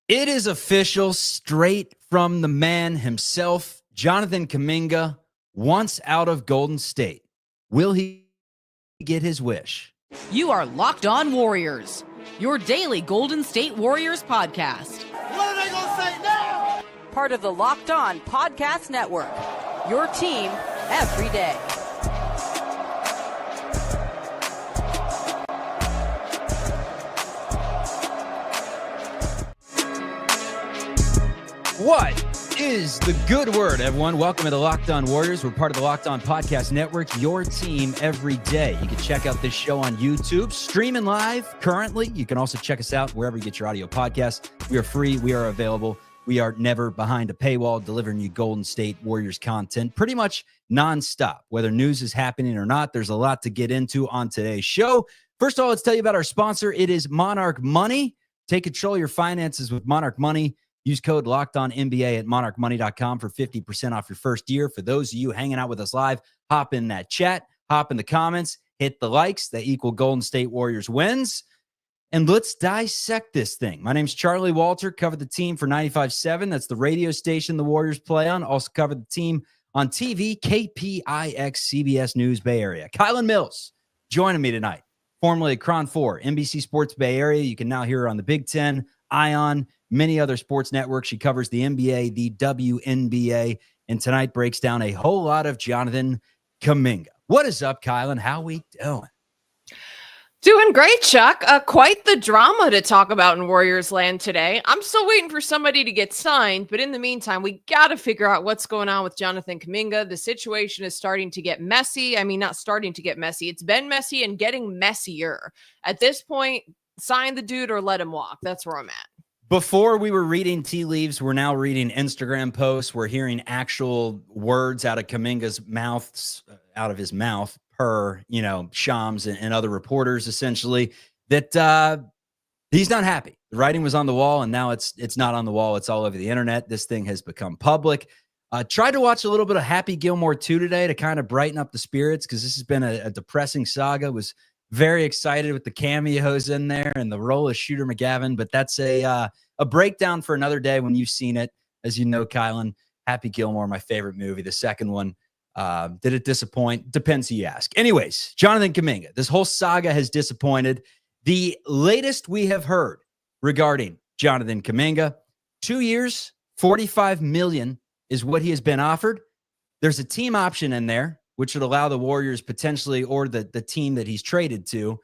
It is official, straight from the man himself. Jonathan Kuminga wants out of Golden State. Will he get his wish? You are Locked On Warriors, your daily Golden State Warriors podcast. What are they going to say now? Part of the Locked On Podcast Network, your team every day. What is the good word, everyone? Welcome to the Locked On Warriors. We're part of the Locked On Podcast Network, your team every day. You can check out this show on YouTube, streaming live currently. You can also check us out wherever you get your audio podcasts. We are free. We are available. We are never behind a paywall, delivering you Golden State Warriors content pretty much nonstop. Whether news is happening or not, there's a lot to get into on today's show. First of all, let's tell you about our sponsor. It is Monarch Money. Take control of your finances with Monarch Money. Use code LOCKEDONNBA at monarchmoney.com for 50% off your first year. For those of you hanging out with us live, hop in that chat, hop in the comments, hit the likes. That equal Golden State Warriors wins. And let's dissect this thing. My name's Charlie Walter, covered the team for 95.7. That's the radio station the Warriors play on. Also covered the team on TV, KPIX, CBS News Bay Area. Kylen Mills joining me tonight, formerly Cron 4, NBC Sports Bay Area. You can now hear her on the Big Ten, Ion, many other sports networks. She covers the NBA, the WNBA, and tonight breaks down a whole lot of Jonathan Kuminga. What is up, Kylen? How we doing? Doing great, Chuck. Quite the drama to talk about in Warriors land today. I'm still waiting for somebody to get signed, but in the meantime, we got to figure out what's going on with Jonathan Kuminga. The situation is starting to get messy. I mean, not starting to get messy. It's been messy and getting messier. At this point, sign the dude or let him walk. That's where I'm at. Before we were reading tea leaves, we're now reading Instagram posts. We're hearing actual words out of Kuminga's mouth, per, Shams and other reporters, essentially, that he's not happy. The writing was on the wall, and now it's not on the wall. It's all over the internet. This thing has become public. Tried to watch a little bit of Happy Gilmore 2 today to kind of brighten up the spirits, because this has been a depressing saga. Was very excited with the cameos in there and the role of Shooter McGavin, but that's a breakdown for another day when you've seen it. As you know, Kylen, Happy Gilmore, my favorite movie. The second one, did it disappoint? Depends who you ask. Anyways, Jonathan Kuminga, this whole saga has disappointed. The latest we have heard regarding Jonathan Kuminga, 2 years, $45 million is what he has been offered. There's a team option in there, which would allow the Warriors potentially, or the team that he's traded to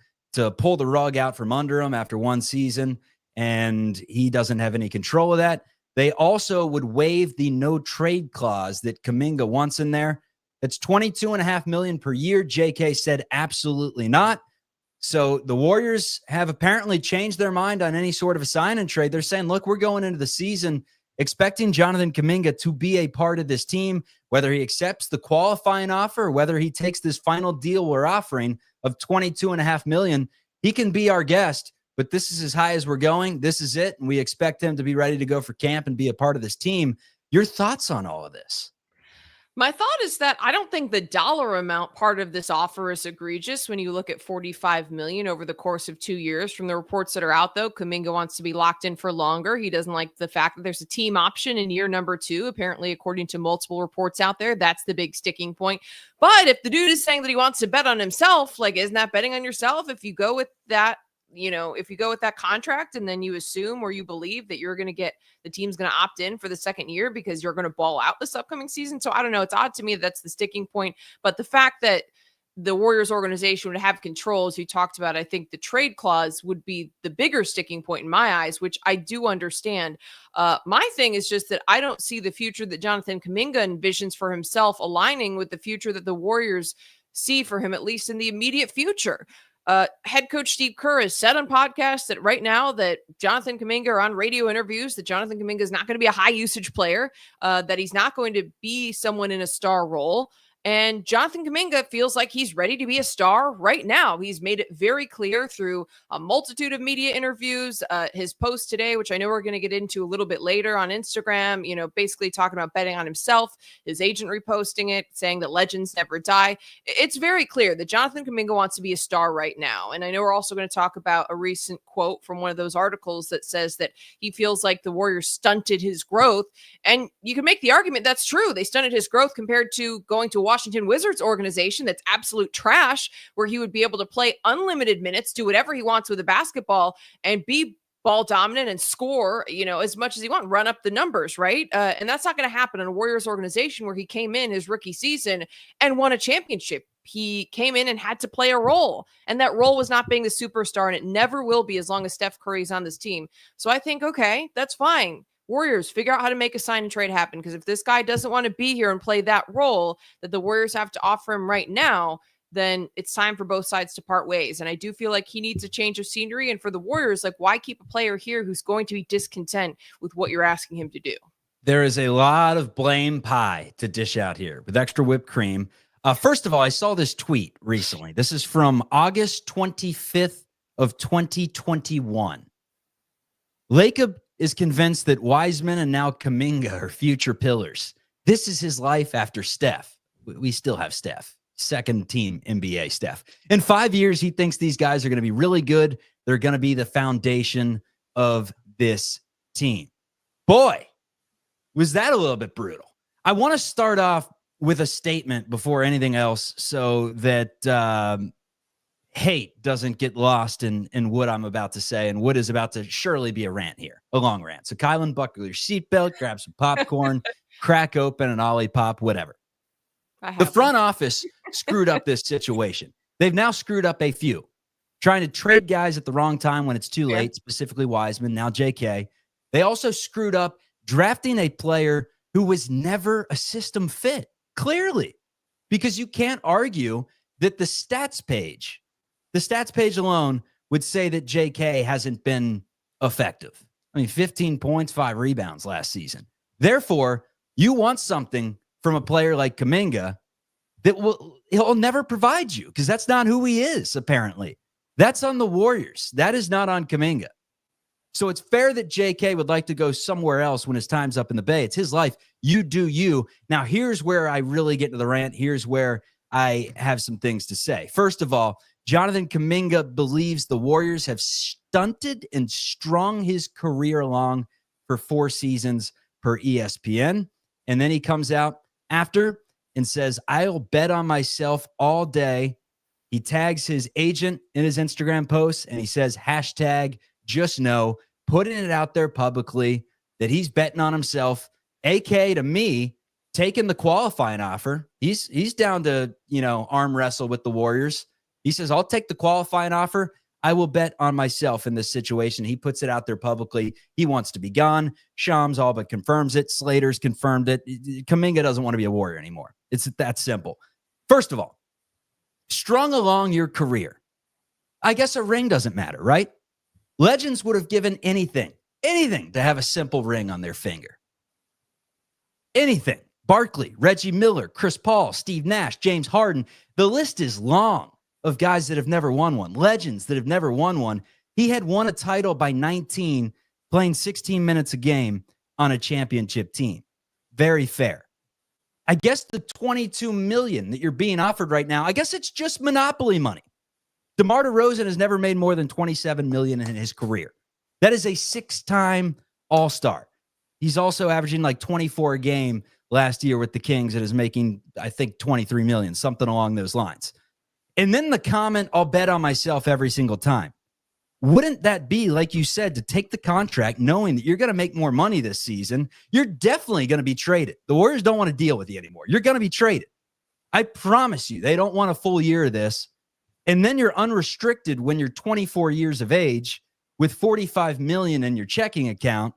pull the rug out from under him after one season, and he doesn't have any control of that. They also would waive the no trade clause that Kuminga wants in there. It's $22.5 million per year. JK said absolutely not. So the Warriors have apparently changed their mind on any sort of a sign and trade. They're saying, look, we're going into the season expecting Jonathan Kuminga to be a part of this team, whether he accepts the qualifying offer or whether he takes this final deal we're offering of $22.5 million. He can be our guest, but this is as high as we're going. This is it. And we expect him to be ready to go for camp and be a part of this team. Your thoughts on all of this? My thought is that I don't think the dollar amount part of this offer is egregious when you look at $45 million over the course of 2 years. From the reports that are out, though, Kuminga wants to be locked in for longer. He doesn't like the fact that there's a team option in year number 2. Apparently, according to multiple reports out there, that's the big sticking point. But if the dude is saying that he wants to bet on himself, isn't that betting on yourself if you go with that? If you go with that contract and then you assume or you believe that you're going to get the team's going to opt in for the second year because you're going to ball out this upcoming season. So I don't know. It's odd to me that's the sticking point. But the fact that the Warriors organization would have control, as you talked about, I think the trade clause would be the bigger sticking point in my eyes, which I do understand. My thing is just that I don't see the future that Jonathan Kuminga envisions for himself aligning with the future that the Warriors see for him, at least in the immediate future. Head coach Steve Kerr has said on podcasts that right now that Jonathan Kuminga, or on radio interviews, that Jonathan Kuminga is not going to be a high usage player, that he's not going to be someone in a star role. And Jonathan Kuminga feels like he's ready to be a star right now. He's made it very clear through a multitude of media interviews, his post today, which I know we're going to get into a little bit later on Instagram, basically talking about betting on himself, his agent reposting it, saying that legends never die. It's very clear that Jonathan Kuminga wants to be a star right now. And I know we're also going to talk about a recent quote from one of those articles that says that he feels like the Warriors stunted his growth. And you can make the argument that's true. They stunted his growth compared to going to Washington Wizards organization that's absolute trash, where he would be able to play unlimited minutes, do whatever he wants with a basketball, and be ball dominant and score, as much as he wants, run up the numbers, right? And that's not going to happen in a Warriors organization where he came in his rookie season and won a championship. He came in and had to play a role, and that role was not being the superstar, and it never will be as long as Steph Curry's on this team. So I think, okay, that's fine. Warriors, figure out how to make a sign and trade happen, because if this guy doesn't want to be here and play that role that the Warriors have to offer him right now, then it's time for both sides to part ways. And I do feel like he needs a change of scenery. And for the Warriors, like, why keep a player here who's going to be discontent with what you're asking him to do? There is a lot of blame pie to dish out here with extra whipped cream. First of all, I saw this tweet recently. This is from August 25th of 2021. Lacob is convinced that Wiseman and now Kuminga are future pillars. This is his life after Steph. We still have Steph, second team NBA Steph. In 5 years, he thinks these guys are going to be really good. They're going to be the foundation of this team. Boy, was that a little bit brutal. I want to start off with a statement before anything else so that hate doesn't get lost in what I'm about to say and what is about to surely be a rant here, a long rant. So Kylen, buckle your seatbelt, grab some popcorn, crack open an Olipop, whatever. The front office screwed up this situation. They've now screwed up a few, trying to trade guys at the wrong time when it's too late, specifically Wiseman, now JK. They also screwed up drafting a player who was never a system fit, clearly, because you can't argue that the stats page alone would say that JK hasn't been effective. I mean, 15 points, 5 rebounds last season. Therefore, you want something from a player like Kuminga that he'll never provide you, because that's not who he is, apparently. That's on the Warriors. That is not on Kuminga. So it's fair that JK would like to go somewhere else when his time's up in the Bay. It's his life. You do you. Now, here's where I really get to the rant. Here's where I have some things to say. First of all, Jonathan Kuminga believes the Warriors have stunted and strung his career along for 4 seasons per ESPN. And then he comes out after and says, I'll bet on myself all day. He tags his agent in his Instagram post and he says, hashtag just know, putting it out there publicly that he's betting on himself, AK to me, taking the qualifying offer. He's down to, arm wrestle with the Warriors. He says, I'll take the qualifying offer. I will bet on myself in this situation. He puts it out there publicly. He wants to be gone. Shams all but confirms it. Slater's confirmed it. Kuminga doesn't want to be a Warrior anymore. It's that simple. First of all, strung along your career, I guess a ring doesn't matter, right? Legends would have given anything to have a simple ring on their finger. Anything. Barkley, Reggie Miller, Chris Paul, Steve Nash, James Harden. The list is long of guys that have never won one, legends that have never won one. He had won a title by 19, playing 16 minutes a game on a championship team. Very fair. I guess the $22 million that you're being offered right now, I guess it's just monopoly money. DeMar DeRozan has never made more than $27 million in his career. That is a 6-time All-Star. He's also averaging like 24 a game last year with the Kings and is making, I think, $23 million, something along those lines. And then the comment, I'll bet on myself every single time. Wouldn't that be, like you said, to take the contract knowing that you're going to make more money this season? You're definitely going to be traded. The Warriors don't want to deal with you anymore. You're going to be traded. I promise you, they don't want a full year of this. And then you're unrestricted when you're 24 years of age with $45 million in your checking account.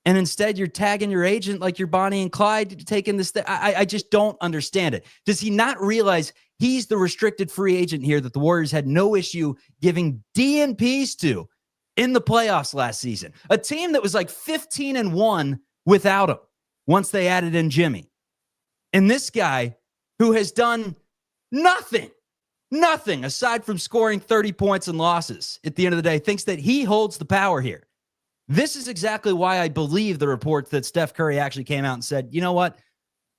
And instead you're tagging your agent like you're Bonnie and Clyde taking this. I just don't understand it. Does he not realize he's the restricted free agent here that the Warriors had no issue giving DNPs to in the playoffs last season? A team that was like 15-1 without him once they added in Jimmy. And this guy who has done nothing aside from scoring 30 points and losses at the end of the day, thinks that he holds the power here. This is exactly why I believe the reports that Steph Curry actually came out and said, you know what?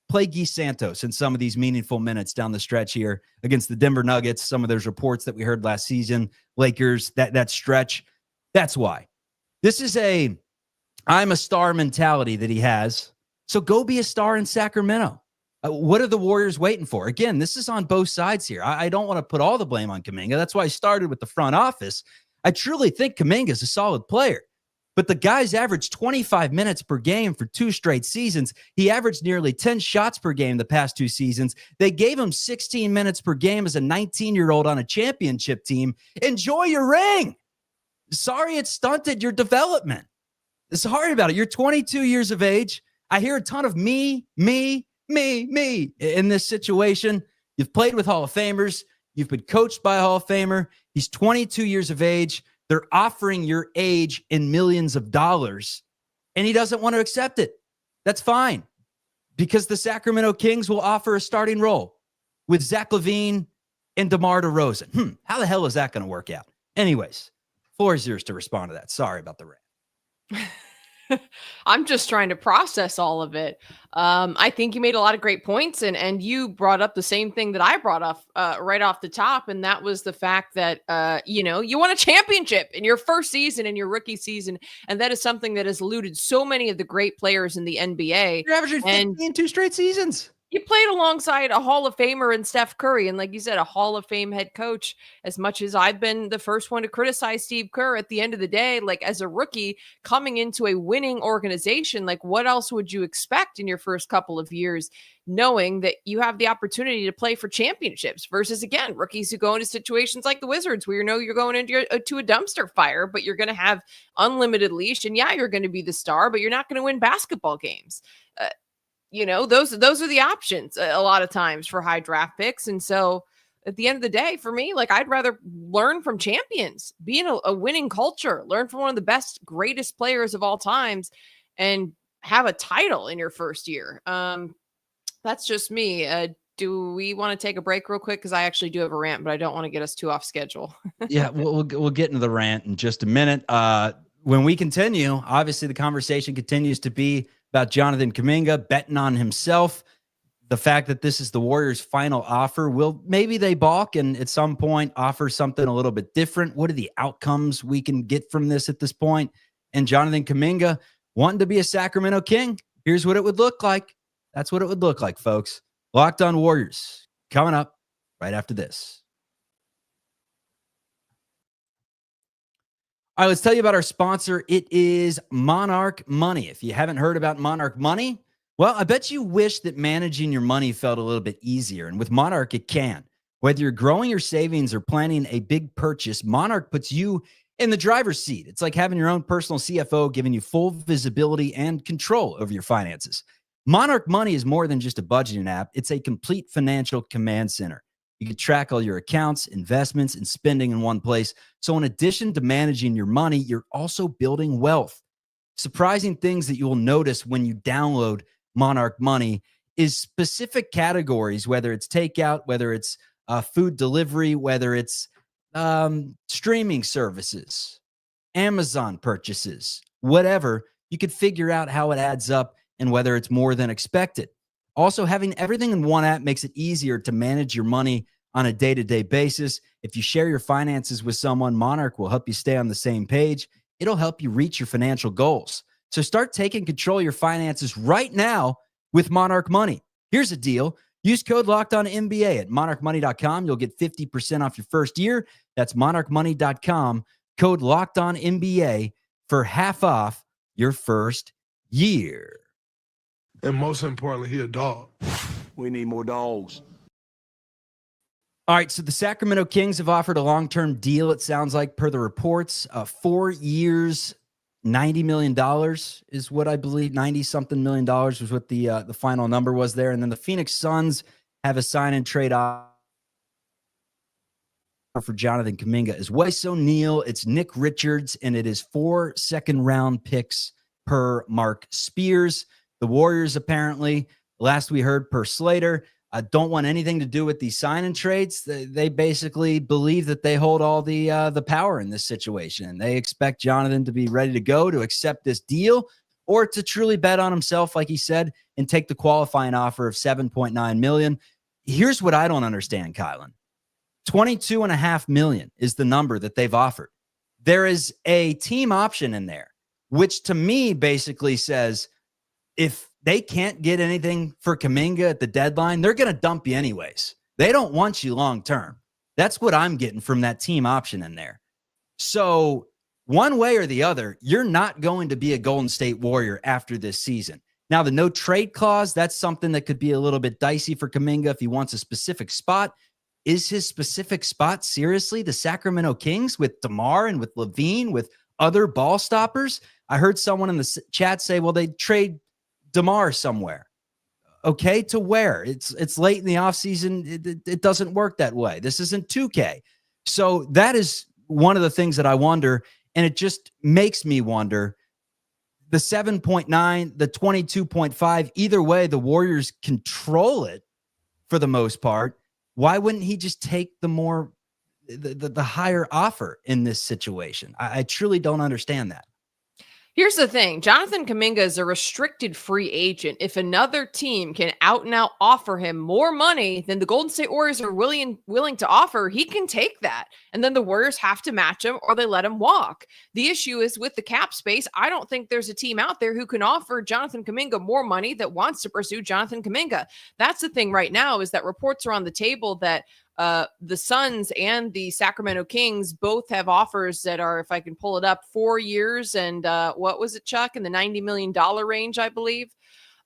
Play Guy Santos in some of these meaningful minutes down the stretch here against the Denver Nuggets. Some of those reports that we heard last season, Lakers, that stretch. That's why. This is I'm a star mentality that he has. So go be a star in Sacramento. What are the Warriors waiting for? Again, this is on both sides here. I don't want to put all the blame on Kuminga. That's why I started with the front office. I truly think Kuminga is a solid player. But the guy's averaged 25 minutes per game for 2 straight seasons. He averaged nearly 10 shots per game the past 2 seasons. They gave him 16 minutes per game as a 19-year-old on a championship team. Enjoy your ring. Sorry it stunted your development. Sorry about it. You're 22 years of age. I hear a ton of me in this situation. You've played with Hall of Famers. You've been coached by a Hall of Famer. He's 22 years of age. They're offering your age in millions of dollars, and he doesn't want to accept it. That's fine, because the Sacramento Kings will offer a starting role with Zach LaVine and DeMar DeRozan. How the hell is that going to work out? Anyways, floor is yours to respond to that. Sorry about the rant. I'm just trying to process all of it. I think you made a lot of great points, and you brought up the same thing that I brought up right off the top, and that was the fact that you won a championship in your first season, in your rookie season, and that is something that has eluded so many of the great players in the NBA. You're averaging 50 in 2 straight seasons. You played alongside a Hall of Famer in Steph Curry, and like you said, a Hall of Fame head coach. As much as I've been the first one to criticize Steve Kerr, at the end of the day, like as a rookie coming into a winning organization, like what else would you expect in your first couple of years, knowing that you have the opportunity to play for championships versus, again, rookies who go into situations like the Wizards where you're going into to a dumpster fire, but you're going to have unlimited leash, and yeah, you're going to be the star, but you're not going to win basketball games. Those are the options a lot of times for high draft picks. And so at the end of the day, for me, like I'd rather learn from champions, be in a winning culture, learn from one of the best, greatest players of all times, and have a title in your first year. That's just me. Do we want to take a break real quick? Because I actually do have a rant, but I don't want to get us too off schedule. Yeah, we'll get into the rant in just a minute. When we continue, obviously the conversation continues to be about Jonathan Kuminga betting on himself. The fact that this is the Warriors' final offer, maybe they balk and at some point offer something a little bit different. What are the outcomes we can get from this at this point? And Jonathan Kuminga wanting to be a Sacramento King. Here's what it would look like. That's what it would look like, folks. Locked On Warriors coming up right after this. All right, let's tell you about our sponsor. It is Monarch Money. If you haven't heard about Monarch Money, well, I bet you wish that managing your money felt a little bit easier. And with Monarch, it can. Whether you're growing your savings or planning a big purchase, Monarch puts you in the driver's seat. It's like having your own personal CFO, giving you full visibility and control over your finances. Monarch Money is more than just a budgeting app. It's a complete financial command center. You can track all your accounts, investments, and spending in one place. So in addition to managing your money, you're also building wealth. Surprising things that you will notice when you download Monarch Money is specific categories, whether it's takeout, whether it's food delivery, whether it's streaming services, Amazon purchases, whatever. You could figure out how it adds up and whether it's more than expected. Also, having everything in one app makes it easier to manage your money on a day-to-day basis. If you share your finances with someone, Monarch will help you stay on the same page. It'll help you reach your financial goals. So start taking control of your finances right now with Monarch Money. Here's a deal. Use code LOCKEDONNBA at monarchmoney.com. You'll get 50% off your first year. That's monarchmoney.com. Code LOCKEDONNBA for half off your first year. And most importantly, he a dog. We need more dogs. All right, so the Sacramento Kings have offered a long-term deal, it sounds like, per the reports. 4 years, $90 million is what I believe. 90-something million dollars was what the final number was there. And then the Phoenix Suns have a sign-and-trade offer for Jonathan Kuminga as Wes O'Neal, it's Nick Richards, and it is 4 second-round picks per Mark Spears. The Warriors, apparently, last we heard per Slater, don't want anything to do with these sign and trades. They basically believe that they hold all the power in this situation. And they expect Jonathan to be ready to go, to accept this deal, or to truly bet on himself, like he said, and take the qualifying offer of $7.9 million. Here's what I don't understand, Kylen. $22.5 million is the number that they've offered. There is a team option in there, which to me basically says if they can't get anything for Kuminga at the deadline, they're going to dump you anyways. They don't want you long term. That's what I'm getting from that team option in there. So one way or the other, you're not going to be a Golden State Warrior after this season. Now, the no trade clause, that's something that could be a little bit dicey for Kuminga if he wants a specific spot. Is his specific spot seriously the Sacramento Kings with DeMar and with Levine, with other ball stoppers? I heard someone in the chat say, well, they'd trade DeMar somewhere. Okay, to where? It's late in the offseason. It doesn't work that way. This isn't 2K. So that is one of the things that I wonder, and it just makes me wonder. The 7.9, the 22.5, either way, the Warriors control it for the most part. Why wouldn't he just take the higher offer in this situation? I truly don't understand that. Here's the thing. Jonathan Kuminga is a restricted free agent. If another team can out and out offer him more money than the Golden State Warriors are willing to offer, he can take that. And then the Warriors have to match him or they let him walk. The issue is with the cap space. I don't think there's a team out there who can offer Jonathan Kuminga more money that wants to pursue Jonathan Kuminga. That's the thing right now, is that reports are on the table that the Suns and the Sacramento Kings both have offers that are, if I can pull it up, 4 years and what was it, Chuck, in the $90 million range, I believe.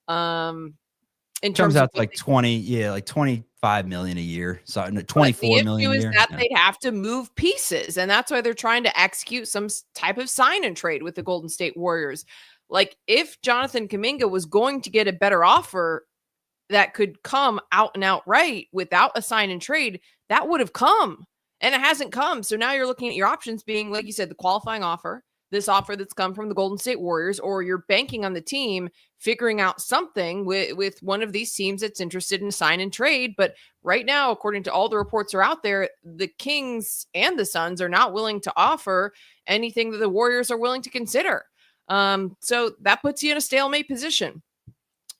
In terms out of like 25 million a year. So 24 million a year. The issue is that they'd have to move pieces, and that's why they're trying to execute some type of sign and trade with the Golden State Warriors. Like, if Jonathan Kuminga was going to get a better offer that could come out and outright without a sign and trade, that would have come, and it hasn't come. So now you're looking at your options being, like you said, the qualifying offer, this offer that's come from the Golden State Warriors, or you're banking on the team figuring out something with one of these teams that's interested in sign and trade. But right now, according to all the reports are out there, the Kings and the Suns are not willing to offer anything that the Warriors are willing to consider. So that puts you in a stalemate position.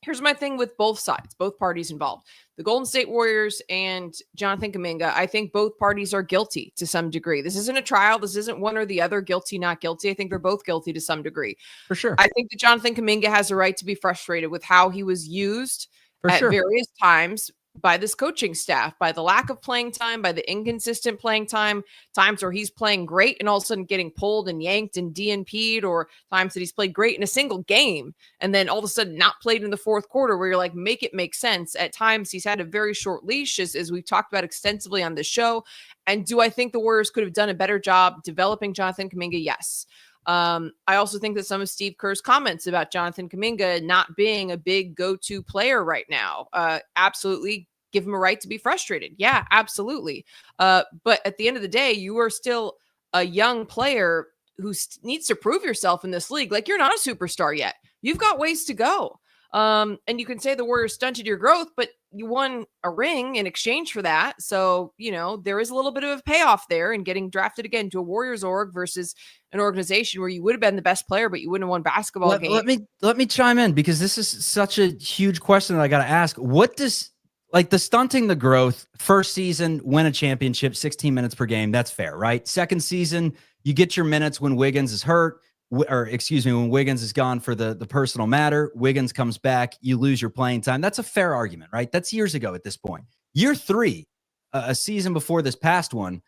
Here's my thing with both sides, both parties involved. The Golden State Warriors and Jonathan Kuminga, I think both parties are guilty to some degree. This isn't a trial. This isn't one or the other, guilty, not guilty. I think they're both guilty to some degree. For sure. I think that Jonathan Kuminga has a right to be frustrated with how he was used at various times by this coaching staff, by the lack of playing time, by the inconsistent playing time, times where he's playing great and all of a sudden getting pulled and yanked and DNP'd, or times that he's played great in a single game and then all of a sudden not played in the fourth quarter, where you're like, make it make sense. At times he's had a very short leash, as we've talked about extensively on the show. And do I think the Warriors could have done a better job developing Jonathan Kuminga? Yes. I also think that some of Steve Kerr's comments about Jonathan Kuminga not being a big go-to player right now, absolutely give him a right to be frustrated. Yeah, absolutely. But at the end of the day, you are still a young player who needs to prove yourself in this league. Like, you're not a superstar yet. You've got ways to go. And you can say the Warriors stunted your growth, but you won a ring in exchange for that. So, there is a little bit of a payoff there in getting drafted again to a Warriors org versus an organization where you would have been the best player, but you wouldn't have won basketball games. Let me chime in, because this is such a huge question that I got to ask. What does, like, the stunting the growth, first season, win a championship, 16 minutes per game, that's fair, right? Second season, you get your minutes when Wiggins is hurt, when Wiggins is gone for the personal matter. Wiggins comes back, you lose your playing time. That's a fair argument, right? That's years ago at this point. Year 3, a season before this past one,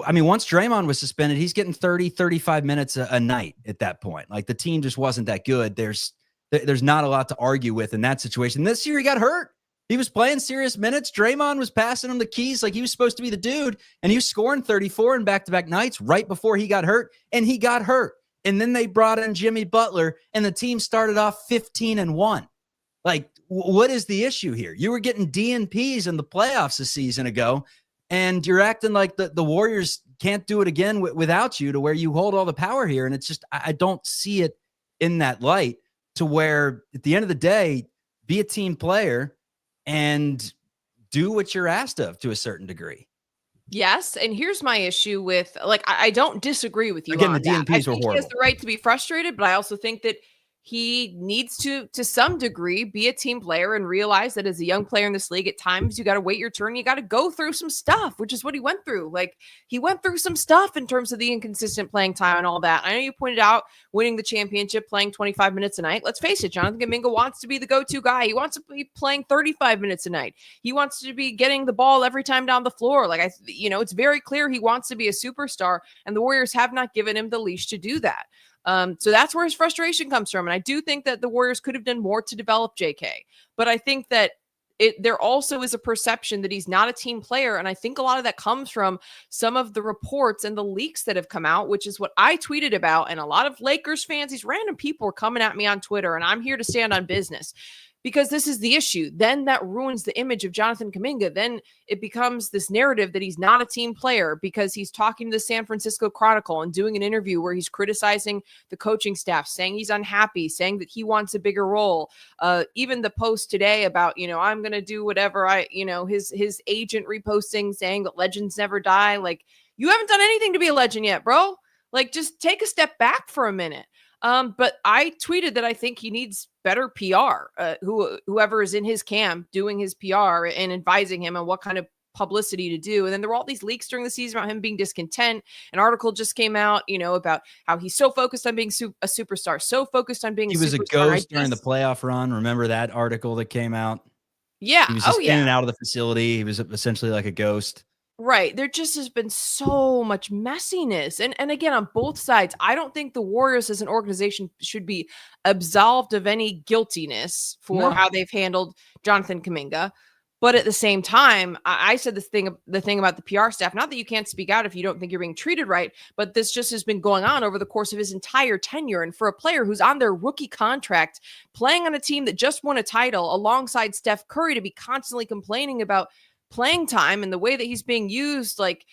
I mean, once Draymond was suspended, he's getting 30, 35 minutes a night at that point. Like, the team just wasn't that good. There's not a lot to argue with in that situation. This year he got hurt. He was playing serious minutes. Draymond was passing him the keys like he was supposed to be the dude, and he was scoring 34 in back-to-back nights right before he got hurt, and he got hurt. And then they brought in Jimmy Butler, and the team started off 15-1. Like, what is the issue here? You were getting DNPs in the playoffs a season ago, and you're acting like the Warriors can't do it again without you, to where you hold all the power here. And it's just, I don't see it in that light, to where at the end of the day, be a team player. and do what you're asked of to a certain degree. Yes, and here's my issue with, like, I don't disagree with you Again, on the that. DNPs I were think he has horrible. the right to be frustrated, but I also think that he needs to some degree, be a team player and realize that as a young player in this league, at times you got to wait your turn. You got to go through some stuff, which is what he went through. Like, he went through some stuff in terms of the inconsistent playing time and all that. I know you pointed out winning the championship, playing 25 minutes a night. Let's face it, Jonathan Kuminga wants to be the go-to guy. He wants to be playing 35 minutes a night. He wants to be getting the ball every time down the floor. Like, it's very clear he wants to be a superstar, and the Warriors have not given him the leash to do that. So that's where his frustration comes from. And I do think that the Warriors could have done more to develop JK, but I think that there also is a perception that he's not a team player. And I think a lot of that comes from some of the reports and the leaks that have come out, which is what I tweeted about. And a lot of Lakers fans, these random people are coming at me on Twitter, and I'm here to stand on business. Because this is the issue. Then that ruins the image of Jonathan Kuminga. Then it becomes this narrative that he's not a team player because he's talking to the San Francisco Chronicle and doing an interview where he's criticizing the coaching staff, saying he's unhappy, saying that he wants a bigger role. Even the post today about, I'm going to do whatever his agent reposting saying that legends never die. Like, you haven't done anything to be a legend yet, bro. Like, just take a step back for a minute. But I tweeted that I think he needs better PR, whoever is in his camp doing his PR and advising him on what kind of publicity to do. And then there were all these leaks during the season about him being discontent. An article just came out, about how he's so focused on being a superstar, so focused on being He a was superstar. a ghost during the playoff run. Remember that article that came out? Yeah. He was just in and out of the facility. He was essentially like a ghost. Right. There just has been so much messiness. And again, on both sides, I don't think the Warriors as an organization should be absolved of any guiltiness for how they've handled Jonathan Kuminga. But at the same time, I said the thing about the PR staff, not that you can't speak out if you don't think you're being treated right, but this just has been going on over the course of his entire tenure. And for a player who's on their rookie contract, playing on a team that just won a title alongside Steph Curry, to be constantly complaining about playing time and the way that he's being used, like,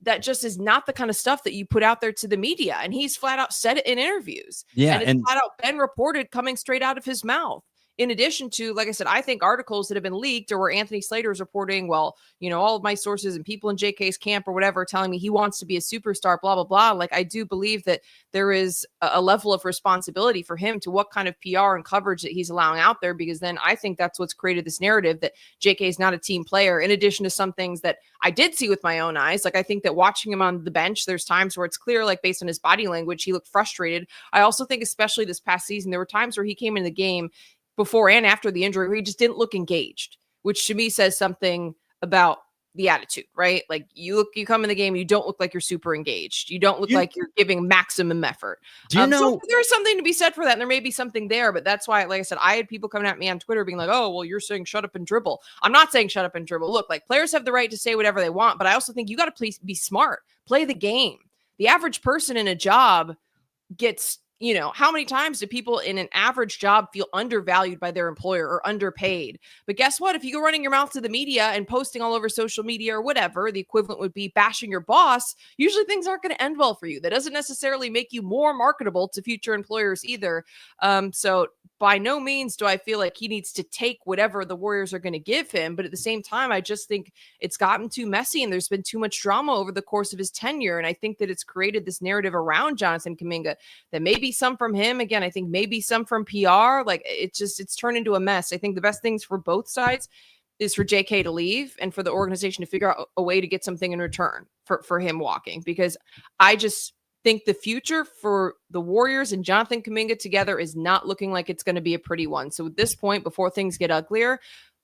that just is not the kind of stuff that you put out there to the media. And he's flat out said it in interviews. Yeah. And it's flat out been reported coming straight out of his mouth. In addition to, like I said, I think articles that have been leaked or where Anthony Slater is reporting, well, all of my sources and people in JK's camp or whatever telling me he wants to be a superstar, blah, blah, blah. Like, I do believe that there is a level of responsibility for him to what kind of PR and coverage that he's allowing out there, because then I think that's what's created this narrative that JK is not a team player, in addition to some things that I did see with my own eyes. Like, I think that watching him on the bench, there's times where it's clear, like, based on his body language, he looked frustrated. I also think, especially this past season, there were times where he came in the game before and after the injury where he just didn't look engaged, which to me says something about the attitude, right? Like, you come in the game, you don't look like you're super engaged. You don't look like you're giving maximum effort. Do you know? So there's something to be said for that, and there may be something there, but that's why, like I said, I had people coming at me on Twitter being like, oh, well, you're saying shut up and dribble. I'm not saying shut up and dribble. Look, like, players have the right to say whatever they want, but I also think you got to please be smart, play the game. The average person in a job gets, how many times do people in an average job feel undervalued by their employer or underpaid? But guess what? If you go running your mouth to the media and posting all over social media or whatever, the equivalent would be bashing your boss, usually things aren't going to end well for you. That doesn't necessarily make you more marketable to future employers either. So by no means do I feel like he needs to take whatever the Warriors are going to give him. But at the same time, I just think it's gotten too messy and there's been too much drama over the course of his tenure. And I think that it's created this narrative around Jonathan Kuminga that maybe some from him, again, I think maybe some from PR, like, it's turned into a mess. I think the best things for both sides is for JK to leave and for the organization to figure out a way to get something in return for him walking, because I just think the future for the Warriors and Jonathan Kuminga together is not looking like it's going to be a pretty one. So at this point, before things get uglier,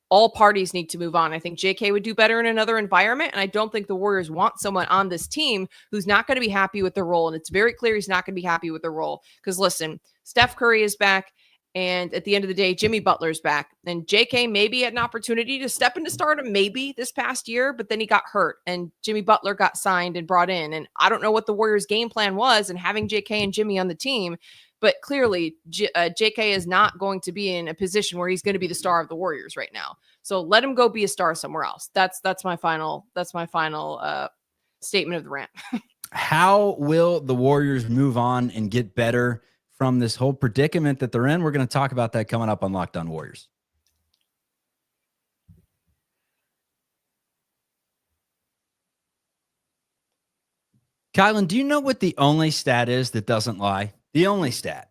all parties need to move on. I think JK would do better in another environment, and I don't think the Warriors want someone on this team who's not going to be happy with the role. And it's very clear he's not going to be happy with the role, because listen, Steph Curry is back. And at the end of the day, Jimmy Butler's back. And JK maybe had an opportunity to step into stardom maybe this past year, but then he got hurt and Jimmy Butler got signed and brought in. And I don't know what the Warriors' game plan was and having JK and Jimmy on the team, but clearly JK is not going to be in a position where he's going to be the star of the Warriors right now. So let him go be a star somewhere else. That's my final statement of the rant. How will the Warriors move on and get better from this whole predicament that they're in? We're going to talk about that coming up on Locked On Warriors. Kylen, do you know what the only stat is that doesn't lie? The only stat.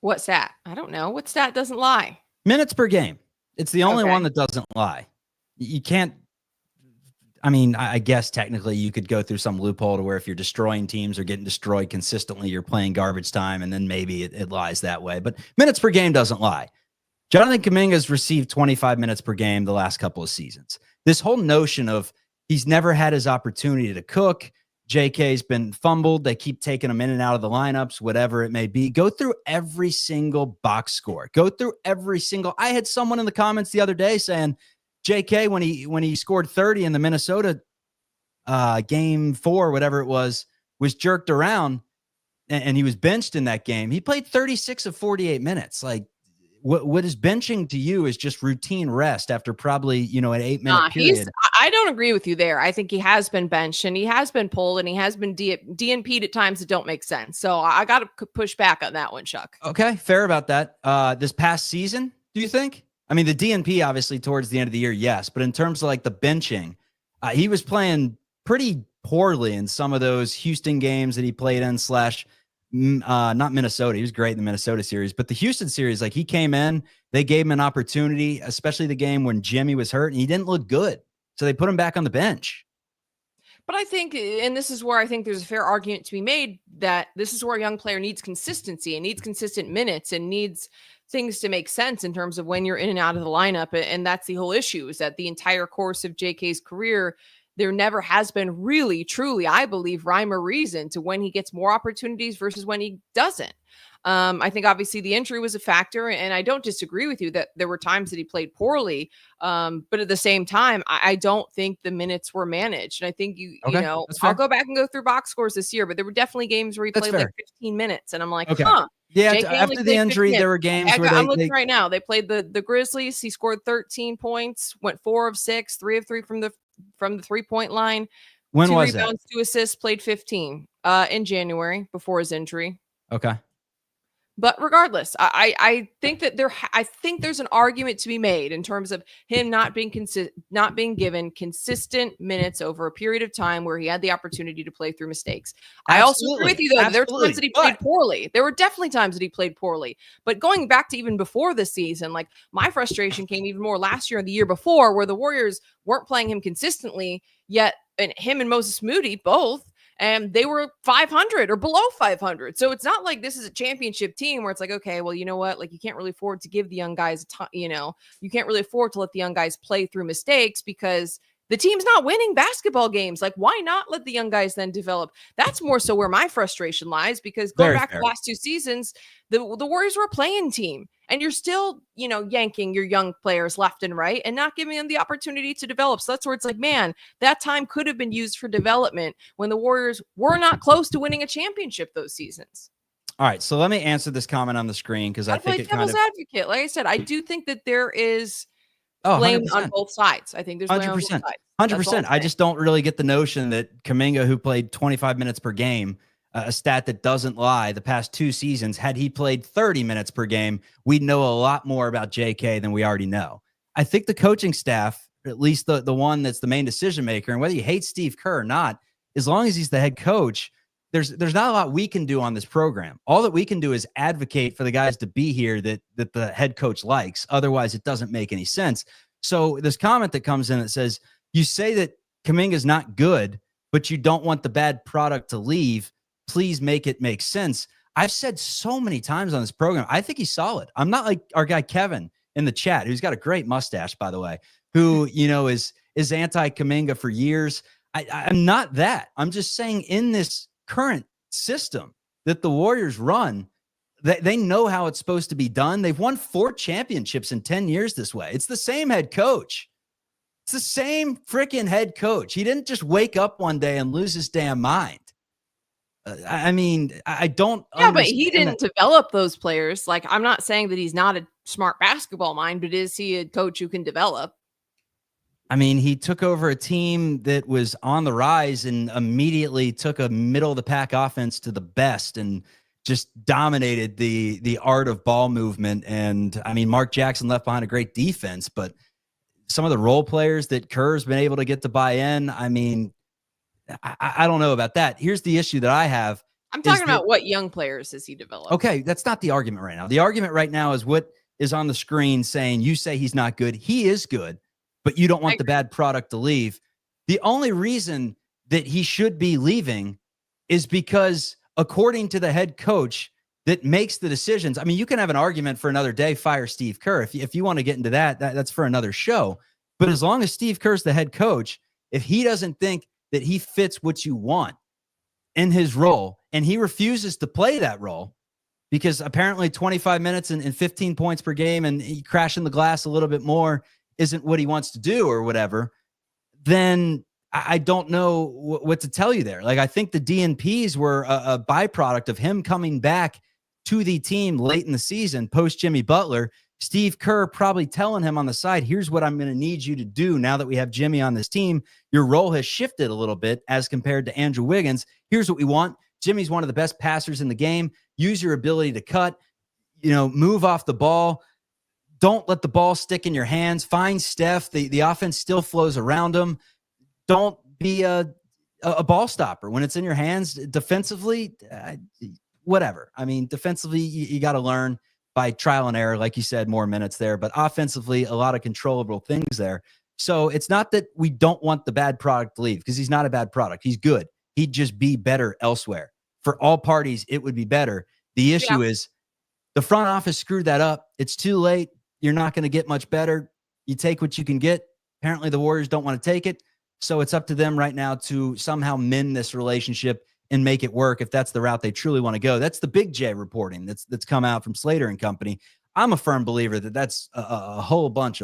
What stat? I don't know. What stat doesn't lie? Minutes per game. It's the only Okay. one that doesn't lie. You can't. I mean, I guess technically you could go through some loophole to where if you're destroying teams or getting destroyed consistently, you're playing garbage time, and then maybe it lies that way. But minutes per game doesn't lie. Jonathan Kuminga has received 25 minutes per game the last couple of seasons. This whole notion of he's never had his opportunity to cook. JK's been fumbled. They keep taking him in and out of the lineups, whatever it may be. Go through every single box score. Go through every single. I had someone in the comments the other day saying JK, when he scored 30 in the Minnesota game 4, whatever it was jerked around and he was benched in that game. He played 36 of 48 minutes. Like, what is benching to you is just routine rest after probably, an 8-minute period. I don't agree with you there. I think he has been benched and he has been pulled and he has been DNP'd at times that don't make sense. So I got to push back on that one, Chuck. Okay, fair about that. This past season, do you think? I mean, the DNP obviously towards the end of the year, yes. But in terms of like the benching, he was playing pretty poorly in some of those Houston games that he played in not Minnesota. He was great in the Minnesota series, but the Houston series, like he came in, they gave him an opportunity, especially the game when Jimmy was hurt and he didn't look good. So they put him back on the bench. But I think, and this is where I think there's a fair argument to be made, that this is where a young player needs consistency and needs consistent minutes and needs things to make sense in terms of when you're in and out of the lineup. And that's the whole issue, is that the entire course of JK's career, there never has been really, truly, I believe, rhyme or reason to when he gets more opportunities versus when he doesn't. I think obviously the injury was a factor, and I don't disagree with you that there were times that he played poorly. But at the same time, I don't think the minutes were managed. And I think I'll go back and go through box scores this year, but there were definitely games where he played like 15 minutes. And I'm like, Yeah, JK after the injury, there were games where I'm looking right now. They played the Grizzlies. He scored 13 points, went 4 of 6, 3 of 3 from the 3-point line. When 2 was rebounds, that? 2 assists, played 15 in January before his injury. Okay. But regardless, I think that there's an argument to be made in terms of him not being given consistent minutes over a period of time where he had the opportunity to play through mistakes. Absolutely. I also agree with you, though. There were times that he played But poorly. There were definitely times that he played poorly. But going back to even before this season, like my frustration came even more last year and the year before, where the Warriors weren't playing him consistently, yet him and Moses Moody both. And they were 500 or below 500. So it's not like this is a championship team where it's like, okay, well, you know what? Like, you can't really afford to give the young guys, you can't really afford to let the young guys play through mistakes because the team's not winning basketball games. Like, why not let the young guys then develop? That's more so where my frustration lies, because going back to the last 2 seasons, the Warriors were a playing team. And you're still, yanking your young players left and right and not giving them the opportunity to develop. So that's where it's like, man, that time could have been used for development when the Warriors were not close to winning a championship those seasons. All right, so let me answer this comment on the screen because I think it kind of advocate. Like I said, I do think that there is blame 100%. on both sides. I think there's blame on both sides. 100%. I just don't really get the notion that Kuminga, who played 25 minutes per game, a stat that doesn't lie, the past 2 seasons, had he played 30 minutes per game, we'd know a lot more about JK than we already know. I think the coaching staff, at least the one that's the main decision maker, and whether you hate Steve Kerr or not, as long as he's the head coach, there's not a lot we can do on this program. All that we can do is advocate for the guys to be here that the head coach likes. Otherwise, it doesn't make any sense. So this comment that comes in that says, you say that Kuminga is not good, but you don't want the bad product to leave. Please make it make sense. I've said so many times on this program, I think he's solid. I'm not like our guy Kevin in the chat, who's got a great mustache, by the way, who, is anti-Kuminga for years. I'm not that. I'm just saying in this current system that the Warriors run, they know how it's supposed to be done. They've won 4 championships in 10 years this way. It's the same head coach. It's the same freaking head coach. He didn't just wake up one day and lose his damn mind. I mean, I don't. Yeah, but he didn't develop those players. Like, I'm not saying that he's not a smart basketball mind, but is he a coach who can develop? I mean, he took over a team that was on the rise and immediately took a middle of the pack offense to the best and just dominated the art of ball movement. And I mean, Mark Jackson left behind a great defense, but some of the role players that Kerr's been able to get to buy in. I mean, I don't know about that. Here's the issue that I have. I'm talking about what young players has he developed? Okay, that's not the argument right now. The argument right now is what is on the screen saying you say he's not good. He is good, but you don't want the bad product to leave. The only reason that he should be leaving is because according to the head coach that makes the decisions, I mean, you can have an argument for another day, fire Steve Kerr. If you want to get into that's for another show. But as long as Steve Kerr's the head coach, if he doesn't think that he fits what you want in his role, and he refuses to play that role because apparently 25 minutes and 15 points per game and he crashing the glass a little bit more isn't what he wants to do or whatever, then I don't know what to tell you there. Like, I think the DNPs were a byproduct of him coming back to the team late in the season, post Jimmy Butler. Steve Kerr probably telling him on the side, here's what I'm going to need you to do now that we have Jimmy on this team. Your role has shifted a little bit as compared to Andrew Wiggins. Here's what we want. Jimmy's one of the best passers in the game. Use your ability to cut, move off the ball. Don't let the ball stick in your hands. Find Steph. The offense still flows around him. Don't be a ball stopper when it's in your hands. Defensively, whatever. I mean, defensively, you got to learn by trial and error, like you said, more minutes there. But offensively, a lot of controllable things there. So it's not that we don't want the bad product to leave, because he's not a bad product. He's good. He'd just be better elsewhere. For all parties, it would be better. The issue is the front office screwed that up. It's too late. You're not going to get much better. You take what you can get. Apparently, the Warriors don't want to take it. So it's up to them right now to somehow mend this relationship and make it work if that's the route they truly want to go. That's the Big J reporting that's come out from Slater and company. I'm a firm believer that that's a whole bunch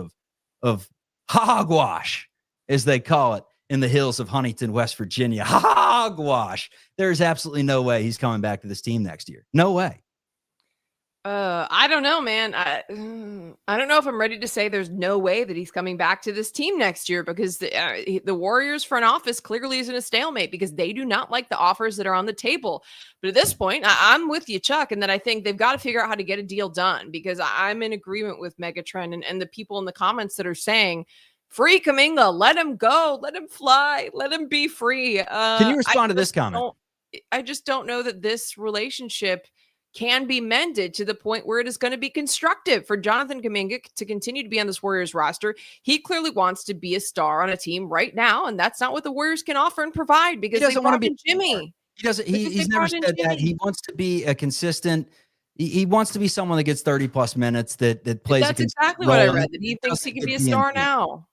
of hogwash, as they call it in the hills of Huntington, West Virginia. Hogwash. There's absolutely no way he's coming back to this team next year. No way. I don't know, man. I don't know if I'm ready to say there's no way that he's coming back to this team next year, because the Warriors front office clearly is in a stalemate because they do not like the offers that are on the table. But at this point, I'm with you, Chuck, and that I think they've got to figure out how to get a deal done, because I'm in agreement with Megatron and the people in the comments that are saying, free Kuminga, let him go, let him fly, let him be free. Can you respond to this comment? I just don't know that this relationship can be mended to the point where it is going to be constructive for Jonathan Kuminga to continue to be on this Warriors roster. He clearly wants to be a star on a team right now, and that's not what the Warriors can offer and provide, because he doesn't want to be Jimmy. He doesn't. He's never said that. He wants to be a consistent. He wants to be someone that gets 30+ minutes that plays. That's exactly what I read. That he thinks he can be a star now.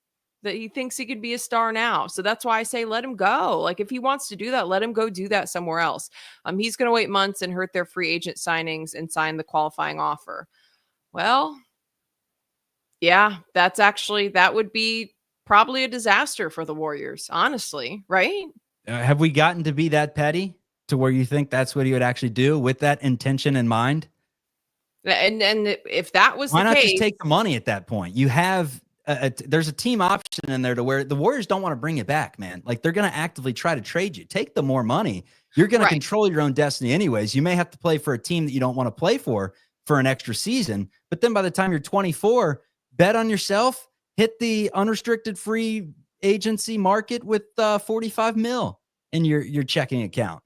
That he thinks he could be a star now. So that's why I say let him go. Like, if he wants to do that, let him go do that somewhere else. He's going to wait months and hurt their free agent signings and sign the qualifying offer. Well, yeah, that would be probably a disaster for the Warriors, honestly, right? Have we gotten to be that petty to where you think that's what he would actually do with that intention in mind? And if that was why the not case, just take the money at that point? You have there's a team option in there to where the Warriors don't want to bring it back, man. Like, they're going to actively try to trade you. Take the more money. You're going to control your own destiny anyways. You may have to play for a team that you don't want to play for an extra season. But then by the time you're 24, bet on yourself, hit the unrestricted free agency market with 45 mil in your checking account.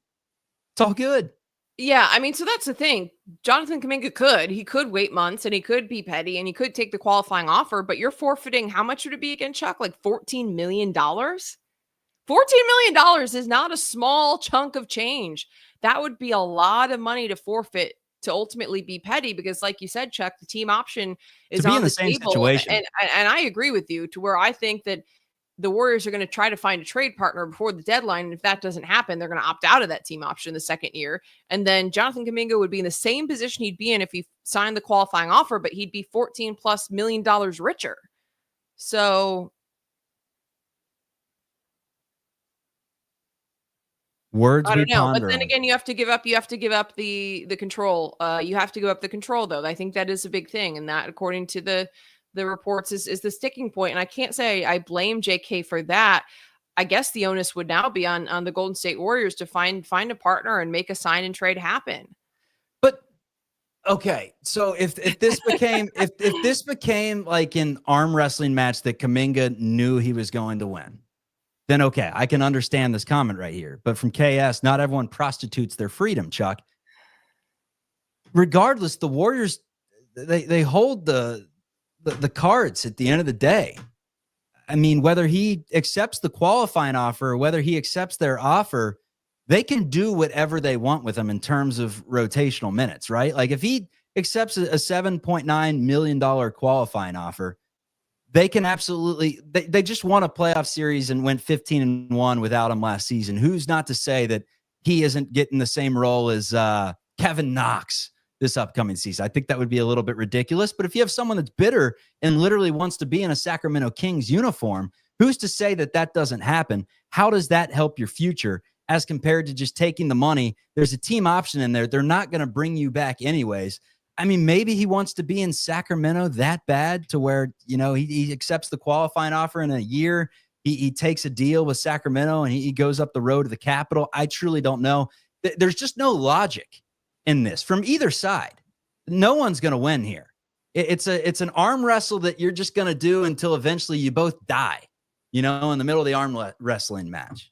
It's all good. Yeah, I mean, so that's the thing. Jonathan Kuminga he could wait months and he could be petty and he could take the qualifying offer, but you're forfeiting, how much would it be again, Chuck? Like $14 million? $14 million is not a small chunk of change. That would be a lot of money to forfeit to ultimately be petty, because like you said, Chuck, the team option is on the same situation. And I agree with you to where I think that the Warriors are going to try to find a trade partner before the deadline. And if that doesn't happen, they're going to opt out of that team option the second year. And then Jonathan Kuminga would be in the same position he'd be in if he signed the qualifying offer, but he'd be $14+ million richer. So words I don't know. ponder. But then again, you have to give up the control. You have to give up the control, though. I think that is a big thing. And that, according to the reports, is the sticking point. And I can't say I blame JK for that. I guess the onus would now be on the Golden State Warriors to find a partner and make a sign and trade happen. But Okay, so if this became if this became like an arm wrestling match that Kuminga knew he was going to win, then okay, I can understand this comment right here. But from KS, not everyone prostitutes their freedom, Chuck. Regardless, the Warriors they hold the cards at the end of the day. I mean, whether he accepts the qualifying offer or whether he accepts their offer, they can do whatever they want with him in terms of rotational minutes, right? Like if he accepts a $7.9 million qualifying offer, they can absolutely, they just won a playoff series and went 15-1 without him last season. Who's not to say that he isn't getting the same role as Kevin Knox this upcoming season? I think that would be a little bit ridiculous. But if you have someone that's bitter and literally wants to be in a Sacramento Kings uniform, who's to say that that doesn't happen? How does that help your future as compared to just taking the money? There's a team option in there. They're not going to bring you back anyways. I mean, maybe he wants to be in Sacramento that bad to where, you know, he accepts the qualifying offer in a year. He takes a deal with Sacramento and he goes up the road to the Capitol. I truly don't know. There's just no logic in this from either side. No one's going to win here. It's an arm wrestle that you're just going to do until eventually you both die, you know, in the middle of the arm wrestling match.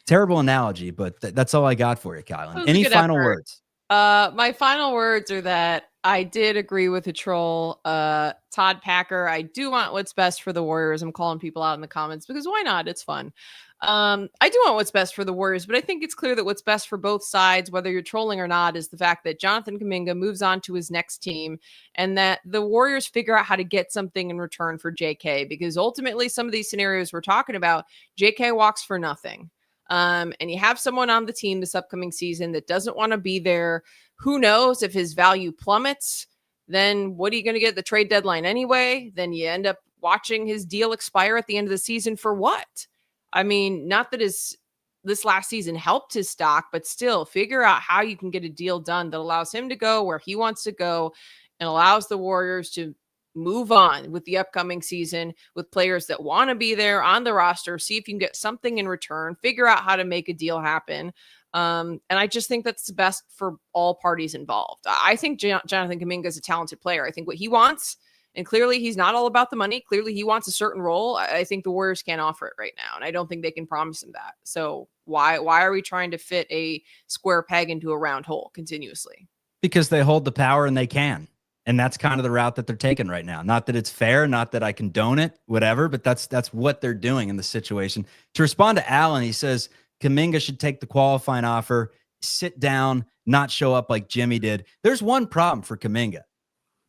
Terrible analogy, but that's all I got for you, Kylen. Any final words? My final words are that I did agree with the troll, Todd Packer. I do want what's best for the Warriors. I'm calling people out in the comments because why not? It's fun. I do want what's best for the Warriors, but I think it's clear that what's best for both sides, whether you're trolling or not, is the fact that Jonathan Kuminga moves on to his next team and that the Warriors figure out how to get something in return for JK, because ultimately some of these scenarios we're talking about, JK walks for nothing. And you have someone on the team this upcoming season that doesn't want to be there. Who knows if his value plummets? Then what are you going to get at the trade deadline anyway? Then you end up watching his deal expire at the end of the season for what? I mean, not that this last season helped his stock, but still figure out how you can get a deal done that allows him to go where he wants to go and allows the Warriors to move on with the upcoming season with players that want to be there on the roster, see if you can get something in return, figure out how to make a deal happen. And I just think that's the best for all parties involved. I think Jonathan Kuminga is a talented player. I think what he wants, and clearly he's not all about the money. Clearly he wants a certain role. I think the Warriors can't offer it right now. And I don't think they can promise him that. So why are we trying to fit a square peg into a round hole continuously? Because they hold the power and they can. And that's kind of the route that they're taking right now. Not that it's fair, not that I condone it, whatever, but that's what they're doing in the situation. To respond to Alan, he says Kuminga should take the qualifying offer, sit down, not show up like Jimmy did. There's one problem for Kuminga.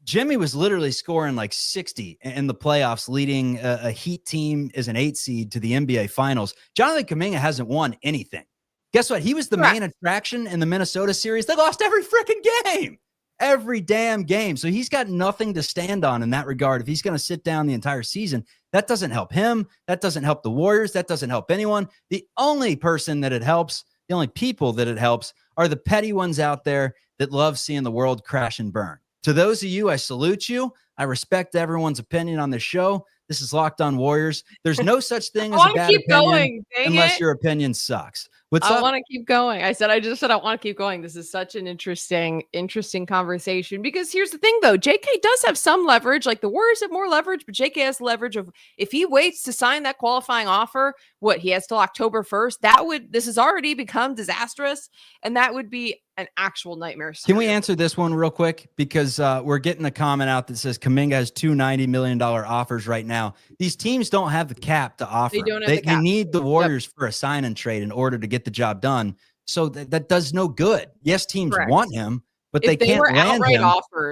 Jimmy was literally scoring like 60 in the playoffs, leading a Heat team as an 8 seed to the NBA Finals. Jonathan Kuminga hasn't won anything. Guess what? He was the main attraction in the Minnesota series. They lost every freaking game. Every damn game. So he's got nothing to stand on in that regard. If he's going to sit down the entire season, that doesn't help him. That doesn't help the Warriors. That doesn't help anyone. The only person that it helps, the only people that it helps are the petty ones out there that love seeing the world crash and burn. To those of you, I salute you. I respect everyone's opinion on this show. This is Locked On Warriors. There's no such thing as a bad opinion unless your opinion sucks. I want to keep going. I just said I want to keep going. This is such an interesting conversation because here's the thing, though. JK does have some leverage. Like the Warriors have more leverage, but JK has leverage of if he waits to sign that qualifying offer, he has till October 1st. This has already become disastrous, and that would be an actual nightmare scenario. Can we answer this one real quick? Because we're getting a comment out that says Kuminga has two $90 million offers right now. These teams don't have the cap to offer. They need the Warriors for a sign and trade in order to get the job done. So that does no good. Yes, teams want him, but they can't land him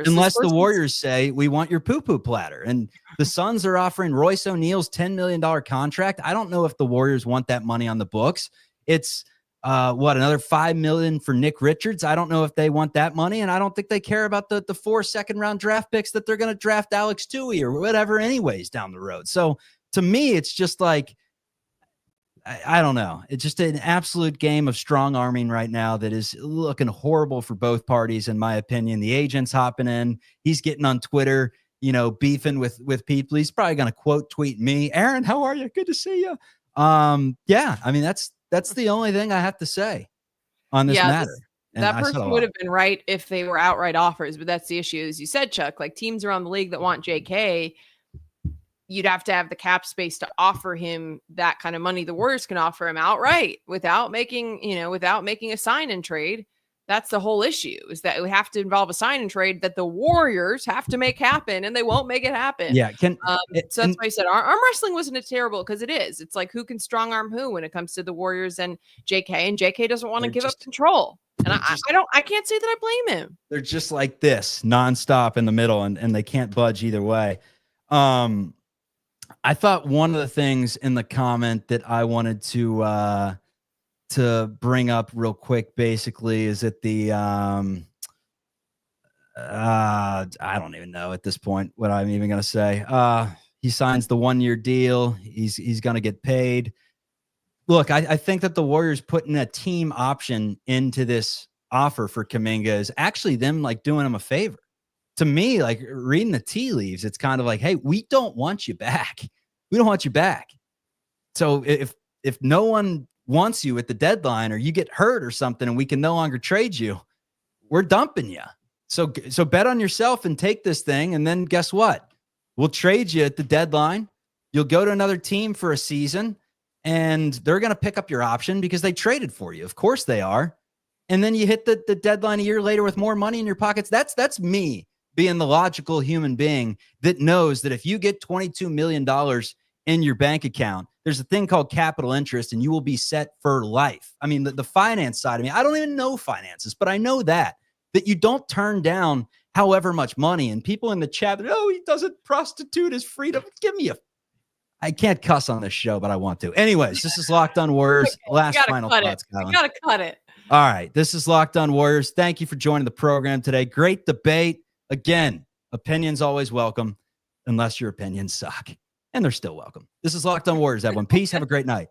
unless the Warriors say, we want your poo-poo platter. And the Suns are offering Royce O'Neal's $10 million contract. I don't know if the Warriors want that money on the books. It's another $5 million for Nick Richards. I don't know if they want that money, and I don't think they care about the 4 second-round draft picks that they're going to draft Alex Tui or whatever anyways down the road. So to me, it's just like, I don't know. It's just an absolute game of strong arming right now that is looking horrible for both parties, in my opinion. The agent's hopping in. He's getting on Twitter, beefing with people. He's probably going to quote tweet me. Aaron, how are you? Good to see you. Yeah, I mean, that's the only thing I have to say on this matter. And that I said a person would lot. have been right if they were outright offers, but that's the issue. As you said, Chuck, like teams around the league that want JK, you'd have to have the cap space to offer him that kind of money. The Warriors can offer him outright without making a sign and trade. That's the whole issue, is that we have to involve a sign and trade that the Warriors have to make happen, and they won't make it happen. Yeah. So that's why I said arm wrestling wasn't a terrible, because it is. It's like who can strong arm who when it comes to the Warriors and JK doesn't want to give up control. And I can't say that I blame him. They're just like this nonstop in the middle, and they can't budge either way. I thought one of the things in the comment that I wanted to bring up real quick, basically, is that I don't even know at this point what I'm even going to say. He signs the 1-year deal. He's going to get paid. Look, I think that the Warriors putting a team option into this offer for Kuminga is actually them like doing him a favor. To me, like reading the tea leaves, it's kind of like, hey, we don't want you back. We don't want you back. So if no one wants you at the deadline, or you get hurt or something and we can no longer trade you, we're dumping you. So bet on yourself and take this thing. And then guess what? We'll trade you at the deadline. You'll go to another team for a season, and they're going to pick up your option because they traded for you. Of course they are. And then you hit the deadline a year later with more money in your pockets. That's me being the logical human being that knows that if you get $22 million in your bank account, there's a thing called capital interest, and you will be set for life. I mean, the finance side of me, I don't even know finances, but I know that you don't turn down however much money. And people in the chat, he doesn't prostitute his freedom. I can't cuss on this show, but I want to. Anyways, this is Locked On Warriors. Last final thoughts, Kylen. You got to cut it. All right. This is Locked On Warriors. Thank you for joining the program today. Great debate. Again, opinions always welcome, unless your opinions suck. And they're still welcome. This is Locked On Warriors, everyone. Peace. Have a great night.